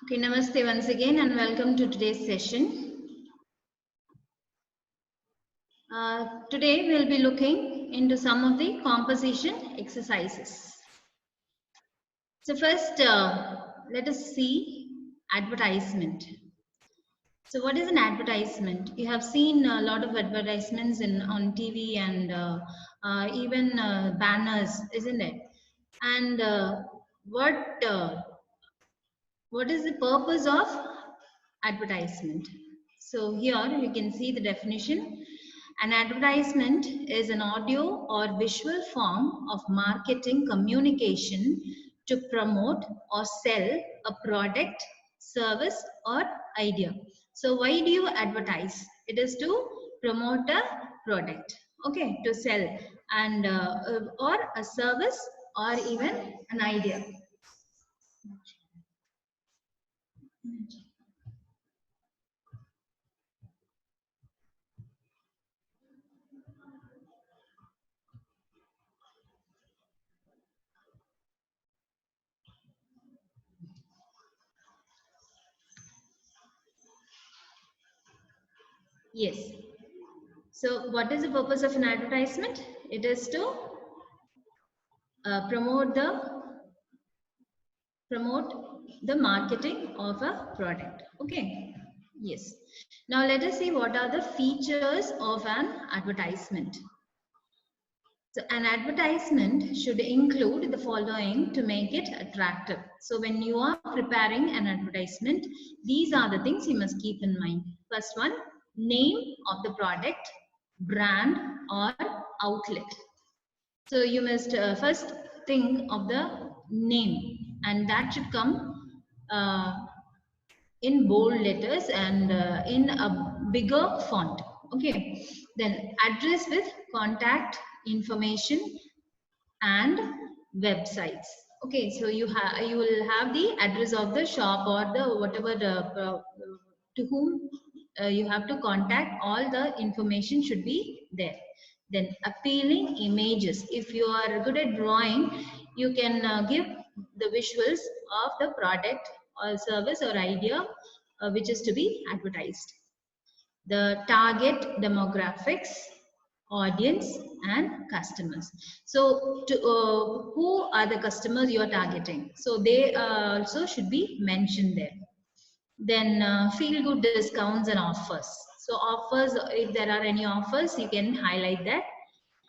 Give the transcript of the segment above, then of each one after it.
Okay, namaste once again and welcome to today's session. Today we'll be looking into some of the composition exercises. So first, let us see advertisement. So what is an advertisement? You have seen a lot of advertisements on TV and even banners, isn't it? And what is the purpose of advertisement? So here you can see the definition. An advertisement is an audio or visual form of marketing communication to promote or sell a product, service or idea. So why do you advertise? It is to promote a product, okay, to sell and or a service or even an idea. Yes. So what is the purpose of an advertisement? It is to promote the marketing of a product. Okay. Yes. Now let us see what are the features of an advertisement. So an advertisement should include the following to make it attractive. So when you are preparing an advertisement, these are the things you must keep in mind. First one, name of the product, brand or outlet. So you must first think of the name, and that should come in bold letters and in a bigger font. Okay. Then address with contact information and websites. Okay, so you will have the address of the shop or the whatever to whom you have to contact. All the information should be there. Then appealing images. If you are good at drawing, you can give the visuals of the product or service or idea which is to be advertised. The target demographics, audience and customers. So who are the customers you are targeting? So they also should be mentioned there. Then feel good discounts and offers. So offers, if there are any offers, you can highlight that.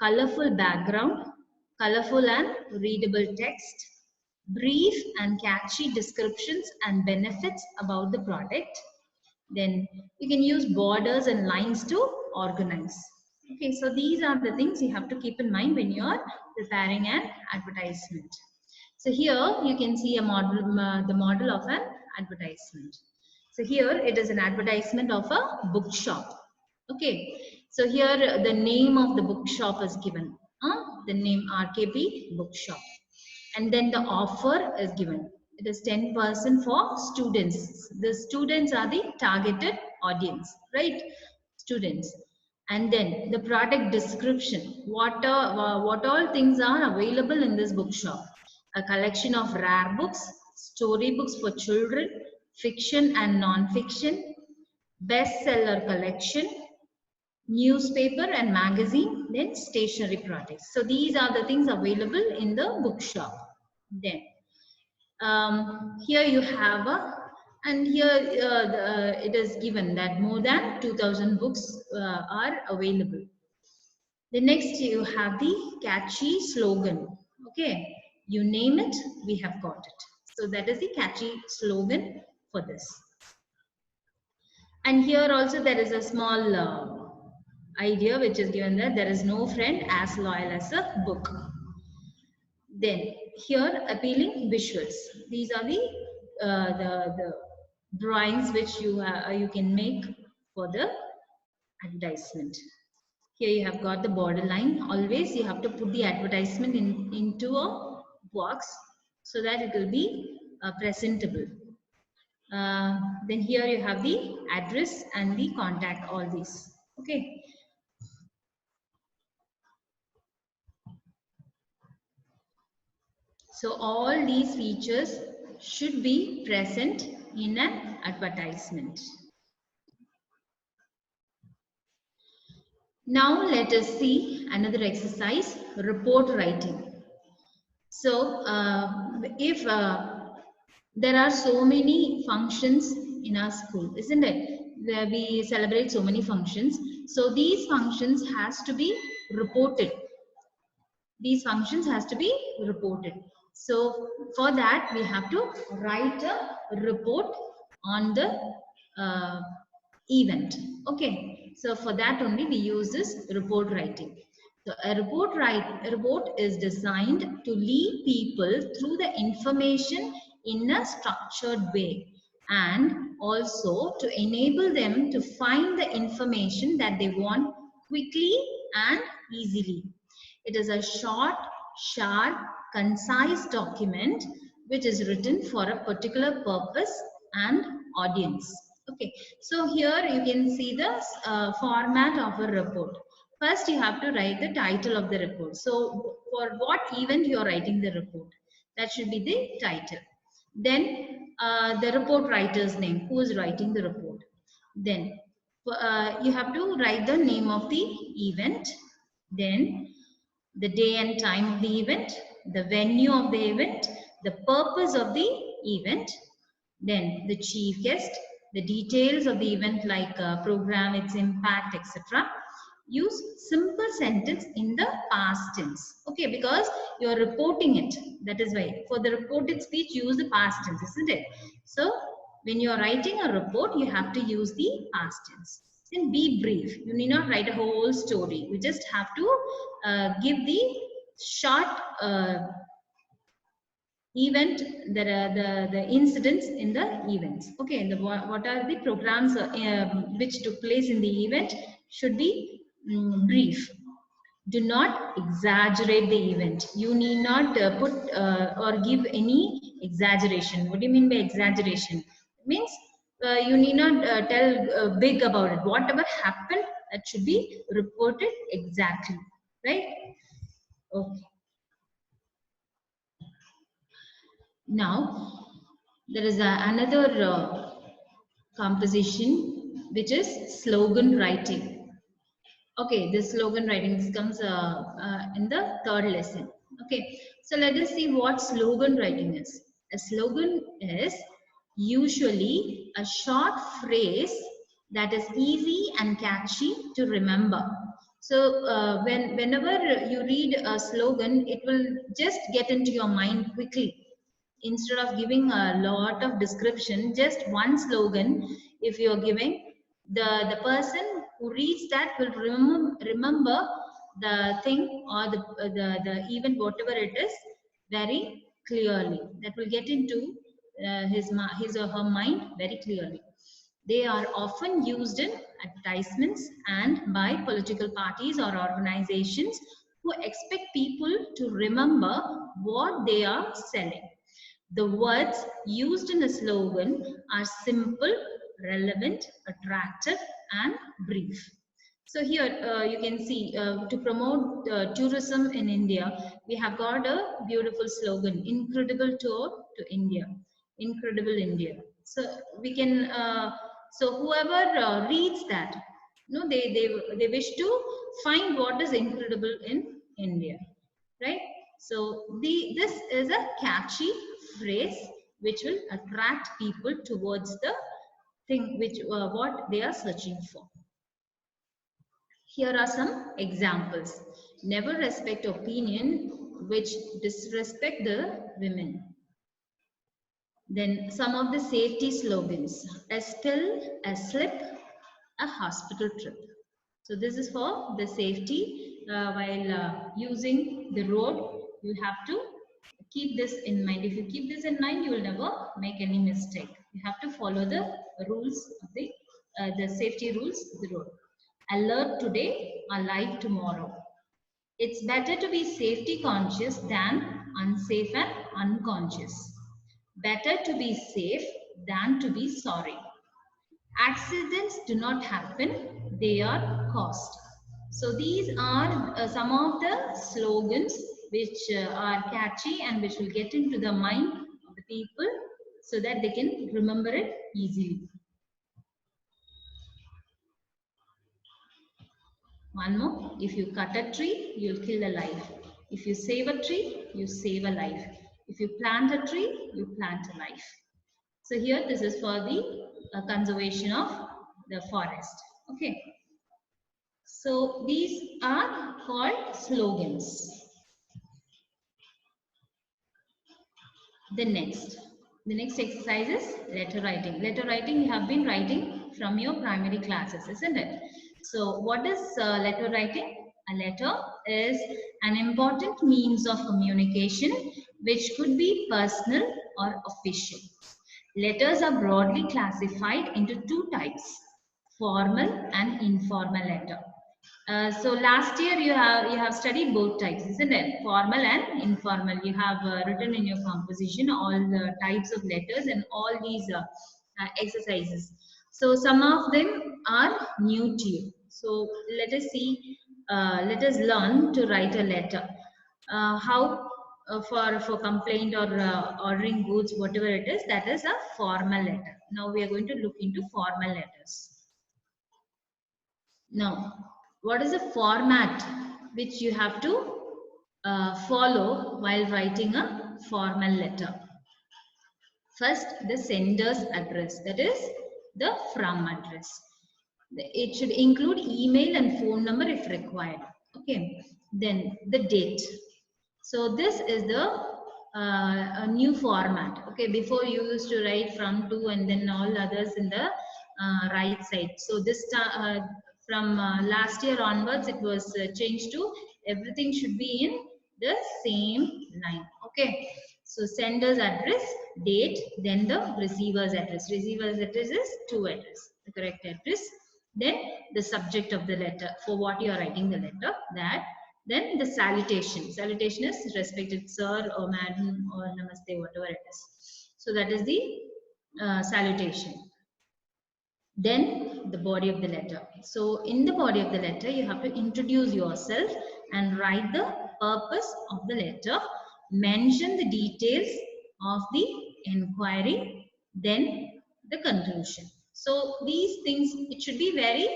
Colorful background, colorful and readable text, brief and catchy descriptions and benefits about the product. Then you can use borders and lines to organize. Okay, so these are the things you have to keep in mind when you are preparing an advertisement. So here you can see a model, the model of an advertisement. So here it is an advertisement of a bookshop. Okay, so here the name of the bookshop is given. The name RKB Bookshop. And then the offer is given. It is 10% for students. The students are the targeted audience, right? Students. And then the product description. What all things are available in this bookshop? A collection of rare books, storybooks for children, fiction and non-fiction, bestseller collection, newspaper and magazine, then stationery products. So these are the things available in the bookshop. Then here you have and here it is given that more than 2000 books are available. The next you have the catchy slogan. Okay, you name it, we have got it. So that is the catchy slogan for this. And here also there is a small idea which is given that there is no friend as loyal as a book. Then here appealing visuals. These are the drawings which you can make for the advertisement. Here you have got the borderline. Always you have to put the advertisement into a box so that it will be presentable. Then here you have the address and the contact, all these. Okay. So all these features should be present in an advertisement. Now let us see another exercise, report writing. So if there are so many functions in our school, isn't it? Where we celebrate so many functions. So these functions has to be reported. These functions has to be reported. So for that we have to write a report on the uh, event. Okay, so for that only we use this report writing. So a report is designed to lead people through the information in a structured way, and also to enable them to find the information that they want quickly and easily. It is a short, sharp, concise document which is written for a particular purpose and audience. Okay, so here you can see the format of a report. First, you have to write the title of the report. So, for what event you are writing the report, that should be the title. Then, the report writer's name, who is writing the report. Then, you have to write the name of the event. Then, the day and time of the event, the venue of the event, the purpose of the event, then the chief guest, the details of the event like program, its impact, etc. Use simple sentence in the past tense. Okay, because you are reporting it. That is why. For the reported speech, use the past tense, isn't it? So, when you are writing a report, you have to use the past tense. Then be brief. You need not write a whole story. You just have to give the short event, the incidents in the events. Okay, what are the programs which took place in the event should be brief. Do not exaggerate the event. You need not put or give any exaggeration. What do you mean by exaggeration? It means you need not tell big about it. Whatever happened, that should be reported exactly, right? Okay. Now, there is another composition which is slogan writing. Okay, this slogan writing, this comes in the third lesson. Okay, so let us see what slogan writing is. A slogan is usually a short phrase that is easy and catchy to remember. So whenever you read a slogan, it will just get into your mind quickly. Instead of giving a lot of description, just one slogan, if you're giving, the person who reads that will remember the thing or the event, whatever it is, very clearly. That will get into his or her mind very clearly. They are often used in advertisements and by political parties or organizations who expect people to remember what they are selling. The words used in a slogan are simple, relevant, attractive, and brief. So here you can see to promote tourism in India, we have got a beautiful slogan, incredible tour to India, incredible India. So we can, so whoever reads that, they wish to find what is incredible in India, right? So this is a catchy phrase which will attract people towards the thing which what they are searching for. Here are some examples. Never respect opinion which disrespect the women. Then some of the safety slogans: a spill, a slip, a hospital trip. So this is for the safety while using the road. You have to keep this in mind. If you keep this in mind, you will never make any mistake. You have to follow the rules of the safety rules of the road. Alert today, alive tomorrow. It's better to be safety conscious than unsafe and unconscious. Better to be safe than to be sorry. Accidents do not happen, they are caused. So these are some of the slogans which are catchy and which will get into the mind of the people. so that they can remember it easily. One more. If you cut a tree, you'll kill a life. If you save a tree, you save a life. If you plant a tree, you plant a life. So here this is for the conservation of the forest. Okay. So these are called slogans. The next exercise is letter writing. Letter writing you have been writing from your primary classes, isn't it? So what is letter writing? A letter is an important means of communication which could be personal or official. Letters are broadly classified into two types, formal and informal letter. So last year you have studied both types, isn't it? Formal and informal. You have written in your composition all the types of letters and all these exercises. So some of them are new to you. So let us see. Let us learn to write a letter. How for complaint or ordering goods, whatever it is, that is a formal letter. Now we are going to look into formal letters. Now, what is the format which you have to follow while writing a formal letter? First, the sender's address, that is the from address. It should include email and phone number if required. Okay. Then the date. So this is the a new format. Okay, before you used to write from to and then all others in the right side. So this from last year onwards, it was changed to everything should be in the same line. Okay, so sender's address, date, then the receiver's address. Receiver's address is to address, the correct address. Then the subject of the letter, for what you are writing the letter, that. Then the salutation. Salutation is respected sir or madam or namaste, whatever it is. So that is the salutation. Then the body of the letter. So in the body of the letter, you have to introduce yourself and write the purpose of the letter. Mention the details of the inquiry. Then the conclusion. So these things, it should be very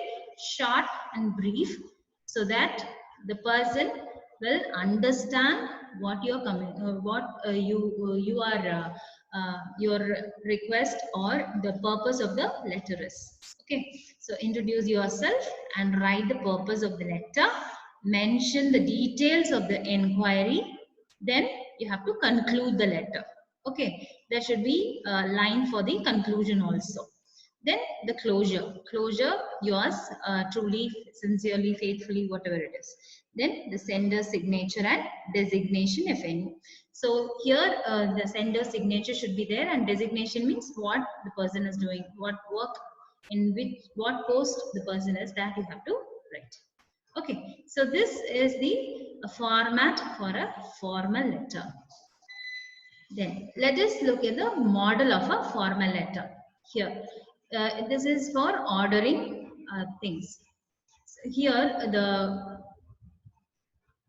short and brief so that the person will understand what you're coming, you are your request or the purpose of the letter is. Okay, so introduce yourself and write the purpose of the letter. Mention the details of the inquiry. Then you have to conclude the letter. Okay, there should be a line for the conclusion also. Then the closure. Closure, yours truly, sincerely, faithfully, whatever it is. Then the sender's signature and designation, if any. So here the sender's signature should be there, and designation means what the person is doing, what work, in what post the person is, that you have to write. Okay, so this is the format for a formal letter. Then let us look at the model of a formal letter. Here, this is for ordering things. So here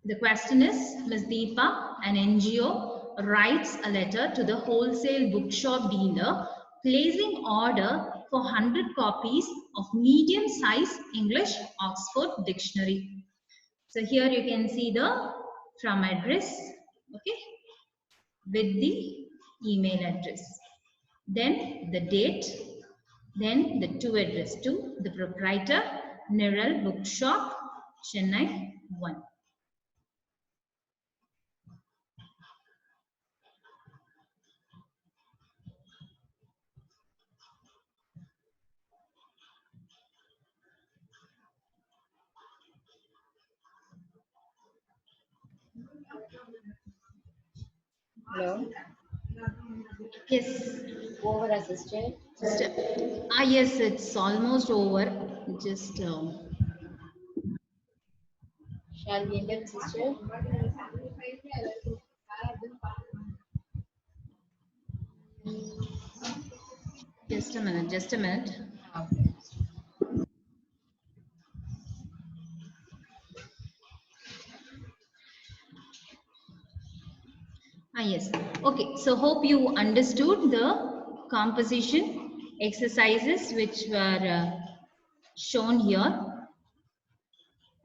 the question is, Ms. Deepa, an NGO, writes a letter to the wholesale bookshop dealer placing order for 100 copies of medium-sized English Oxford Dictionary. So here you can see the from address, okay, with the email address. Then the date, then the to address to the proprietor, Niral Bookshop, Chennai 1. Hello. Yes. Over assisted. Just, yes, it's almost over. Just Shall we end it, sister? just a minute. Just a minute. Okay. Yes. Okay. So hope you understood the composition exercises which were shown here,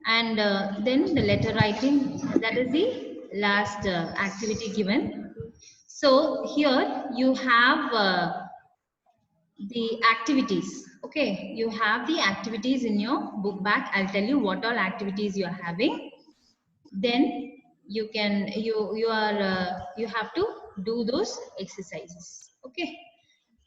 and then the letter writing, that is the last activity given. So here you have the activities. Okay, you have the activities in your book bag. I'll tell you what all activities you are having. Then you can you have to do those exercises. Okay.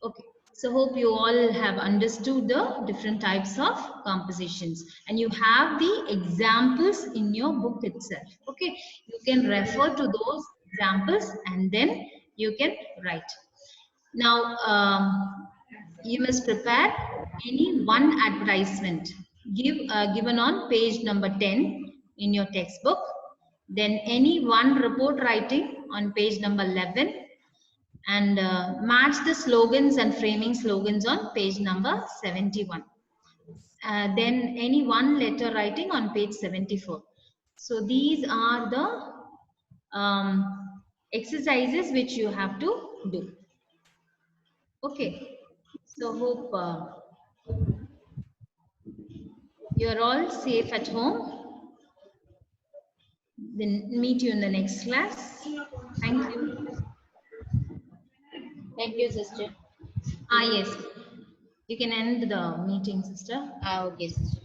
Okay, so hope you all have understood the different types of compositions, and you have the examples in your book itself. Okay, you can refer to those examples and then you can write. Now, you must prepare any one advertisement given on page number 10 in your textbook. Then any one report writing on page number 11, and match the slogans and framing slogans on page number 71. Then any one letter writing on page 74. So these are the exercises which you have to do. Okay, so hope you're all safe at home. Then meet you in the next class. Thank you. Thank you, sister. Yes, you can end the meeting, sister. Okay, sister.